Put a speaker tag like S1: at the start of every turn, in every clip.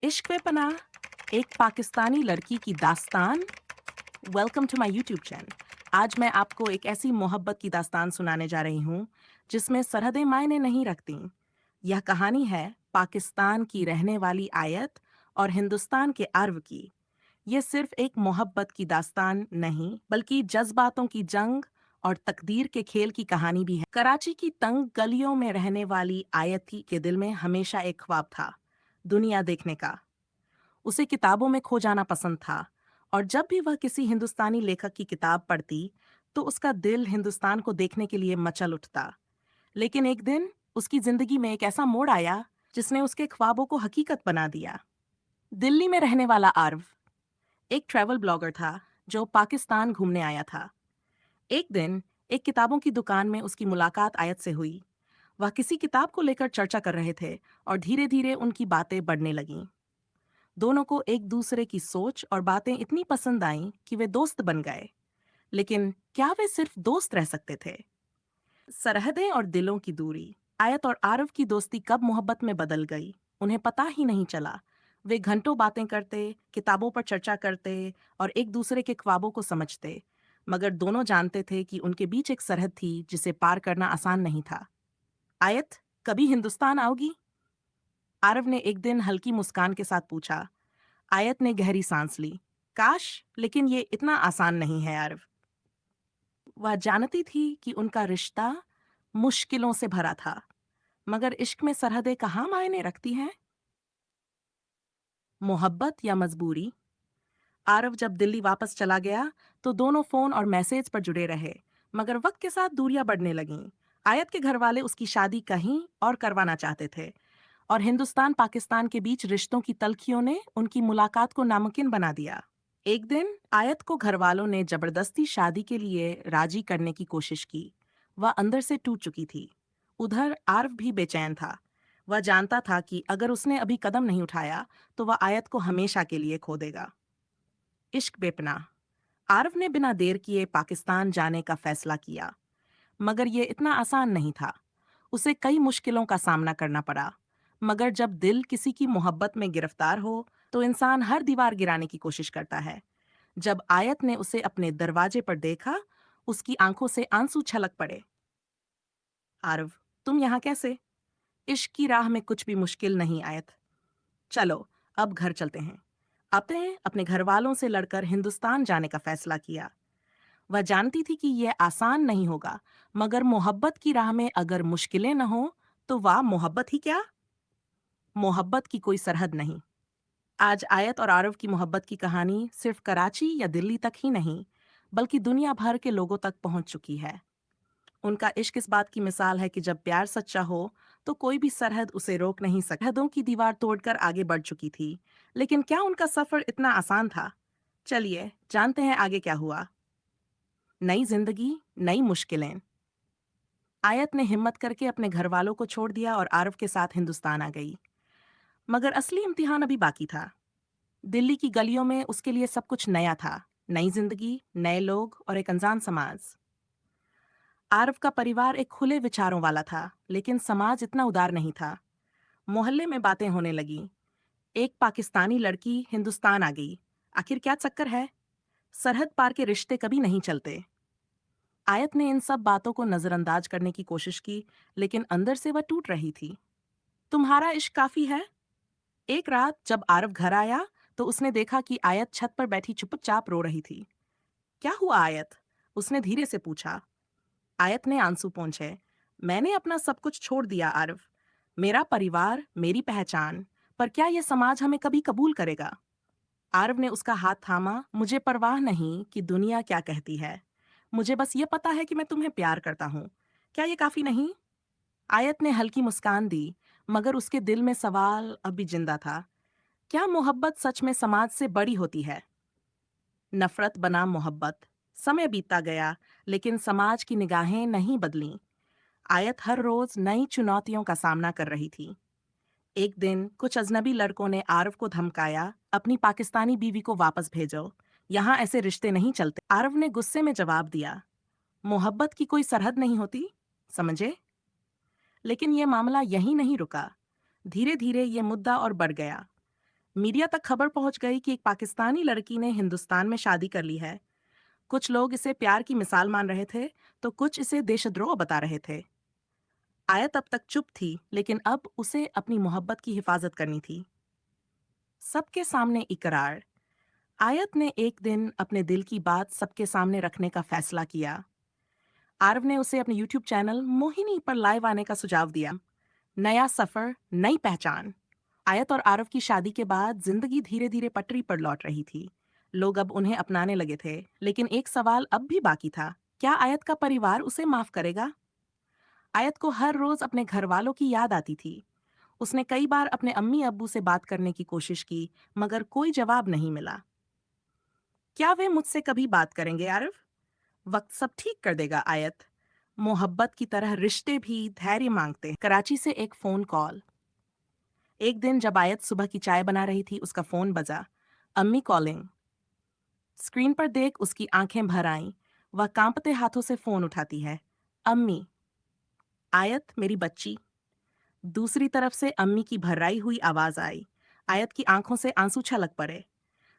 S1: इश्क पे पनाह, एक पाकिस्तानी लड़की की दास्तान। Welcome to my YouTube channel. आज मैं आपको एक ऐसी मोहब्बत की दास्तान सुनाने जा रही हूँ जिसमें सरहदें मायने नहीं रखती। यह कहानी है पाकिस्तान की रहने वाली आयत और हिंदुस्तान के अरब की। ये सिर्फ एक मोहब्बत की दास्तान नहीं, बल्कि जज्बातों की जंग और तकदीर के खेल की कहानी भी है। कराची की तंग गलियों में रहने वाली आयती के दिल में हमेशा एक ख्वाब था, दुनिया देखने का। उसे किताबों में खो जाना पसंद था, और जब भी वह किसी हिंदुस्तानी लेखक की किताब पढ़ती, तो उसका दिल हिंदुस्तान को देखने के लिए मचल उठता। लेकिन एक दिन उसकी जिंदगी में एक ऐसा मोड़ आया जिसने उसके ख्वाबों को हकीकत बना दिया। दिल्ली में रहने वाला आरव एक ट्रैवल ब्लॉगर था जो पाकिस्तान घूमने आया था। एक दिन एक किताबों की दुकान में उसकी मुलाकात आयत से हुई। वह किसी किताब को लेकर चर्चा कर रहे थे और धीरे धीरे उनकी बातें बढ़ने लगीं। दोनों को एक दूसरे की सोच और बातें इतनी पसंद आईं कि वे दोस्त बन गए। लेकिन क्या वे सिर्फ दोस्त रह सकते थे? सरहदें और दिलों की दूरी, आयत और आरव की दोस्ती कब मोहब्बत में बदल गई, उन्हें पता ही नहीं चला। वे घंटों बातें करते, किताबों पर चर्चा करते और एक दूसरे के ख्वाबों को समझते, मगर दोनों जानते थे कि उनके बीच एक सरहद थी जिसे पार करना आसान नहीं था। आयत, कभी हिंदुस्तान आओगी? आरव ने एक दिन हल्की मुस्कान के साथ पूछा। आयत ने गहरी सांस ली। काश, लेकिन ये इतना आसान नहीं है आरव। वह जानती थी कि उनका रिश्ता मुश्किलों से भरा था, मगर इश्क में सरहदें कहाँ मायने रखती हैं? मोहब्बत या मजबूरी? आरव जब दिल्ली वापस चला गया तो दोनों फोन और मैसेज पर जुड़े रहे, मगर वक्त के साथ दूरियां बढ़ने लगीं। आयत के घर वाले उसकी शादी कहीं और करवाना चाहते थे, और हिंदुस्तान पाकिस्तान के बीच रिश्तों की तल्खियों ने उनकी मुलाकात को नामुमकिन बना दिया। एक दिन आयत को घर वालों ने जबरदस्ती शादी के लिए राजी करने की कोशिश की। वह अंदर से टूट चुकी थी। उधर आर्व भी बेचैन था। वह जानता था कि अगर उसने अभी कदम नहीं उठाया तो वह आयत को हमेशा के लिए खो देगा। इश्क बेपनाह। आर्व ने बिना देर किए पाकिस्तान जाने का फैसला किया, मगर यह इतना आसान नहीं था। उसे कई मुश्किलों का सामना करना पड़ा, मगर जब दिल किसी की मोहब्बत में गिरफ्तार हो तो इंसान हर दीवार गिराने की कोशिश करता है। जब आयत ने उसे अपने दरवाजे पर देखा, उसकी आंखों से आंसू छलक पड़े। आरव, तुम यहाँ कैसे? इश्क की राह में कुछ भी मुश्किल नहीं आयत। चलो, अब घर चलते हैं। आते हैं अपने घर वालों से लड़कर हिंदुस्तान जाने का फैसला किया। वह जानती थी कि यह आसान नहीं होगा, मगर मोहब्बत की राह में अगर मुश्किलें न हो तो वह मोहब्बत ही क्या? मोहब्बत की कोई सरहद नहीं। आज आयत और आरव की मोहब्बत की कहानी सिर्फ कराची या दिल्ली तक ही नहीं, बल्कि दुनिया भर के लोगों तक पहुंच चुकी है। उनका इश्क इस बात की मिसाल है कि जब प्यार सच्चा हो तो कोई भी सरहद उसे रोक नहीं सकता। सरहदों की दीवार तोड़कर आगे बढ़ चुकी थी, लेकिन क्या उनका सफर इतना आसान था? चलिए जानते हैं आगे क्या हुआ। नई जिंदगी, नई मुश्किलें। आयत ने हिम्मत करके अपने घर वालों को छोड़ दिया और आरव के साथ हिंदुस्तान आ गई। मगर असली इम्तिहान अभी बाकी था। दिल्ली की गलियों में उसके लिए सब कुछ नया था। नई जिंदगी, नए लोग और एक अनजान समाज। आरव का परिवार एक खुले विचारों वाला था, लेकिन समाज इतना उदार नहीं था। मोहल्ले में बातें होने लगी। एक पाकिस्तानी लड़की हिंदुस्तान आ गई। आखिर क्या चक्कर है? सरहद पार के रिश्ते कभी नहीं चलते। आयत ने इन सब बातों को नजरअंदाज करने की कोशिश की, लेकिन अंदर से वह टूट रही थी। तुम्हारा इश्क काफी है। एक रात जब आरव घर आया तो उसने देखा कि आयत छत पर बैठी चुपचाप रो रही थी। क्या हुआ आयत? उसने धीरे से पूछा। आयत ने आंसू पोंछे। मैंने अपना सब कुछ छोड़ दिया आरव। मेरा परिवार, मेरी पहचान, पर क्या यह समाज हमें कभी कबूल करेगा? आरव ने उसका हाथ थामा। मुझे परवाह नहीं कि दुनिया क्या कहती है। मुझे बस ये पता है कि मैं तुम्हें प्यार करता हूँ। क्या ये काफी नहीं? आयत ने हल्की मुस्कान दी, मगर उसके दिल में सवाल अभी जिंदा था। क्या मोहब्बत सच में समाज से बड़ी होती है? नफरत बनाम मोहब्बत। समय बीतता गया, लेकिन समाज की निगाहें नहीं बदलीं। आयत हर रोज नई चुनौतियों का सामना कर रही थी। एक दिन कुछ अजनबी लड़कों ने आरव को धमकाया, अपनी पाकिस्तानी बीवी को वापस भेजो, यहाँ ऐसे रिश्ते नहीं चलते। आरव ने गुस्से में जवाब दिया, मोहब्बत की कोई सरहद नहीं होती, समझे? लेकिन यह मामला यहीं नहीं रुका। धीरे धीरे यह मुद्दा और बढ़ गया। मीडिया तक खबर पहुंच गई कि एक पाकिस्तानी लड़की ने हिंदुस्तान में शादी कर ली है। कुछ लोग इसे प्यार की मिसाल मान रहे थे, तो कुछ इसे देशद्रोह बता रहे थे। आयत अब तक चुप थी, लेकिन अब उसे अपनी मोहब्बत की हिफाजत करनी थी। सबके सामने इकरार। आयत ने एक दिन अपने दिल की बात सबके सामने रखने का फैसला किया। आरव ने उसे अपने यूट्यूब चैनल मोहिनी पर लाइव आने का सुझाव दिया। नया सफर, नई पहचान। आयत और आरव की शादी के बाद जिंदगी धीरे धीरे पटरी पर लौट रही थी। लोग अब उन्हें अपनाने लगे थे, लेकिन एक सवाल अब भी बाकी था। क्या आयत का परिवार उसे माफ करेगा? आयत को हर रोज अपने घर वालों की याद आती थी। उसने कई बार अपने अम्मी अब्बू से बात करने की कोशिश की, मगर कोई जवाब नहीं मिला। क्या वे मुझसे कभी बात करेंगे आरव? वक्त सब ठीक कर देगा आयत। मोहब्बत की तरह रिश्ते भी धैर्य मांगते हैं। कराची से एक फोन कॉल। एक दिन जब आयत सुबह की चाय बना रही थी, उसका फोन बजा। अम्मी कॉलिंग। स्क्रीन पर देख उसकी आंखें भर आईं। वह कांपते हाथों से फोन उठाती है। अम्मी। आयत, मेरी बच्ची। दूसरी तरफ से अम्मी की भर्राई हुई आवाज आई। आयत की आंखों से आंसू छलक पड़े।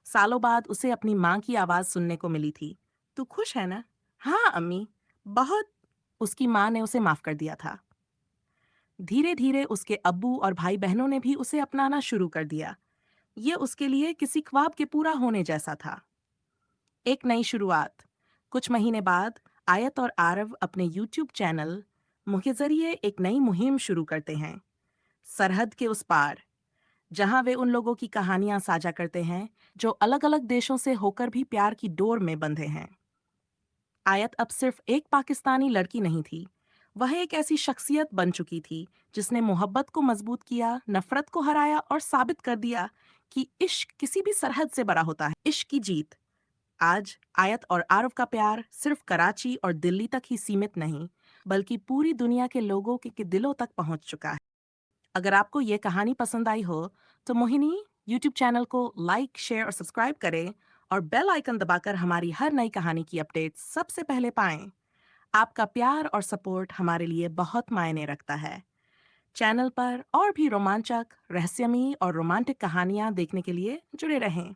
S1: सालों बाद उसे अपनी माँ की आवाज सुनने को मिली थी। तू खुश है ना? हाँ अम्मी, बहुत। उसकी माँ ने उसे माफ कर दिया था। धीरे धीरे उसके अब्बू और भाई बहनों ने भी उसे अपनाना शुरू कर दिया। ये उसके लिए किसी ख्वाब के पूरा होने जैसा था। एक नई शुरुआत। कुछ महीने बाद आयत और आरव अपने यूट्यूब चैनल के जरिए एक नई मुहिम शुरू करते हैं। सरहद के उस पार, जहां वे उन लोगों की कहानियां साझा करते हैं जो अलग अलग देशों से होकर भी प्यार की डोर में बंधे हैं। आयत अब सिर्फ एक पाकिस्तानी लड़की नहीं थी। वह एक ऐसी शख्सियत बन चुकी थी जिसने मोहब्बत को मजबूत किया, नफरत को हराया और साबित कर दिया कि इश्क किसी भी सरहद से बड़ा होता है। इश्क की जीत। आज आयत और आरव का प्यार सिर्फ कराची और दिल्ली तक ही सीमित नहीं, बल्कि पूरी दुनिया के लोगों के दिलों तक पहुंच चुका है। अगर आपको ये कहानी पसंद आई हो, तो मोहिनी यूट्यूब चैनल को लाइक, शेयर और सब्सक्राइब करें और बेल आइकन दबाकर हमारी हर नई कहानी की अपडेट सबसे पहले पाएं। आपका प्यार और सपोर्ट हमारे लिए बहुत मायने रखता है। चैनल पर और भी रोमांचक, रहस्यमयी और रोमांटिक कहानियां देखने के लिए जुड़े रहें।